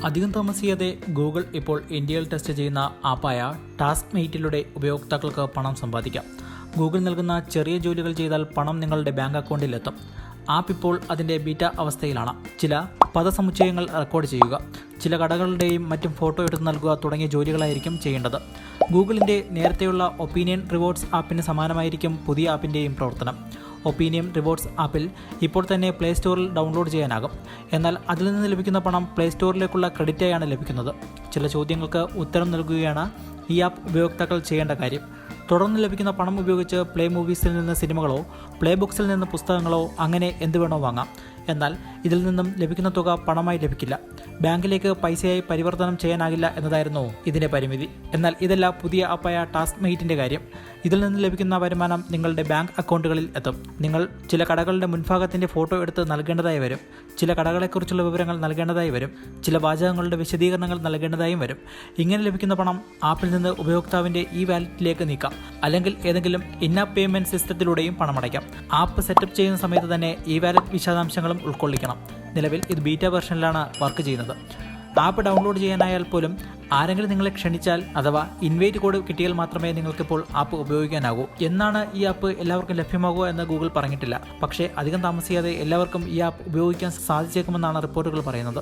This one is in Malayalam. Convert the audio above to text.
അധികം താമസിയാതെ ഗൂഗിൾ ഇപ്പോൾ ഇന്ത്യയിൽ ടെസ്റ്റ് ചെയ്യുന്ന ആപ്പായ ടാസ്ക് മെയ്റ്റിലൂടെ ഉപയോക്താക്കൾക്ക് പണം സമ്പാദിക്കാം. ഗൂഗിൾ നൽകുന്ന ചെറിയ ജോലികൾ ചെയ്താൽ പണം നിങ്ങളുടെ ബാങ്ക് അക്കൗണ്ടിലെത്തും. ആപ്പ് ഇപ്പോൾ അതിൻ്റെ ബീറ്റ അവസ്ഥയിലാണ്. ചില പദസമുച്ചയങ്ങൾ റെക്കോർഡ് ചെയ്യുക, ചില കടകളുടെയും മറ്റും ഫോട്ടോ എടുത്ത് നൽകുക തുടങ്ങിയ ജോലികളായിരിക്കും ചെയ്യേണ്ടത്. ഗൂഗിളിൻ്റെ നേരത്തെയുള്ള ഒപ്പീനിയൻ റിവാർഡ്സ് ആപ്പിന് സമാനമായിരിക്കും പുതിയ ആപ്പിൻ്റെയും പ്രവർത്തനം. ഒപ്പീനിയൻ റിവാർഡ്സ് ആപ്പിൽ ഇപ്പോൾ തന്നെ പ്ലേ സ്റ്റോറിൽ ഡൗൺലോഡ് ചെയ്യാനാകും. എന്നാൽ അതിൽ നിന്ന് ലഭിക്കുന്ന പണം പ്ലേ സ്റ്റോറിലേക്കുള്ള ക്രെഡിറ്റായാണ് ലഭിക്കുന്നത്. ചില ചോദ്യങ്ങൾക്ക് ഉത്തരം നൽകുകയാണ് ഈ ആപ്പ് ഉപയോക്താക്കൾ ചെയ്യേണ്ട കാര്യം. തുടർന്ന് ലഭിക്കുന്ന പണം ഉപയോഗിച്ച് പ്ലേ മൂവീസിൽ നിന്ന് സിനിമകളോ പ്ലേ ബുക്സിൽ നിന്ന് പുസ്തകങ്ങളോ അങ്ങനെ എന്ത് വേണോ വാങ്ങാം. എന്നാൽ ഇതിൽ നിന്നും ലഭിക്കുന്ന തുക പണമായി ലഭിക്കില്ല. ബാങ്കിലേക്ക് പൈസയായി പരിവർത്തനം ചെയ്യാനാകില്ല എന്നതായിരുന്നു ഇതിൻ്റെ പരിമിതി. എന്നാൽ ഇതല്ല പുതിയ ആപ്പായ ടാസ്ക് മെയ്റ്റിൻ്റെ കാര്യം. ഇതിൽ നിന്ന് ലഭിക്കുന്ന വരുമാനം നിങ്ങളുടെ ബാങ്ക് അക്കൗണ്ടുകളിൽ എത്തും. നിങ്ങൾ ചില കടകളുടെ മുൻഭാഗത്തിൻ്റെ ഫോട്ടോ എടുത്ത് നൽകേണ്ടതായി വരും. ചില കടകളെക്കുറിച്ചുള്ള വിവരങ്ങൾ നൽകേണ്ടതായി വരും. ചില വാചകങ്ങളുടെ വിശദീകരണങ്ങൾ നൽകേണ്ടതായും വരും. ഇങ്ങനെ ലഭിക്കുന്ന പണം ആപ്പിൽ നിന്ന് ഉപയോക്താവിൻ്റെ ഈ വാലറ്റിലേക്ക് നീക്കാം. അല്ലെങ്കിൽ ഏതെങ്കിലും ഇൻ-ആപ്പ് പേയ്മെൻറ്റ് സിസ്റ്റത്തിലൂടെയും പണമടയ്ക്കാം. ആപ്പ് സെറ്റപ്പ് ചെയ്യുന്ന സമയത്ത് തന്നെ ഈ വാലറ്റ് വിശദാംശങ്ങളും ഉൾക്കൊള്ളിക്കണം. നിലവിൽ ഇത് ബീറ്റ വെർഷനിലാണ് വർക്ക് ചെയ്യുന്നത്. ആപ്പ് ഡൗൺലോഡ് ചെയ്യാനായാൽ പോലും ആരെങ്കിലും നിങ്ങളെ ക്ഷണിച്ചാൽ അഥവാ ഇൻവൈറ്റ് കോഡ് കിട്ടിയാൽ മാത്രമേ നിങ്ങൾക്കിപ്പോൾ ആപ്പ് ഉപയോഗിക്കാനാകൂ. എന്നാണ് ഈ ആപ്പ് എല്ലാവർക്കും ലഭ്യമാകുക എന്ന് ഗൂഗിൾ പറഞ്ഞിട്ടില്ല. പക്ഷേ അധികം താമസിയാതെ എല്ലാവർക്കും ഈ ആപ്പ് ഉപയോഗിക്കാൻ സാധിച്ചേക്കുമെന്നാണ് റിപ്പോർട്ടുകൾ പറയുന്നത്.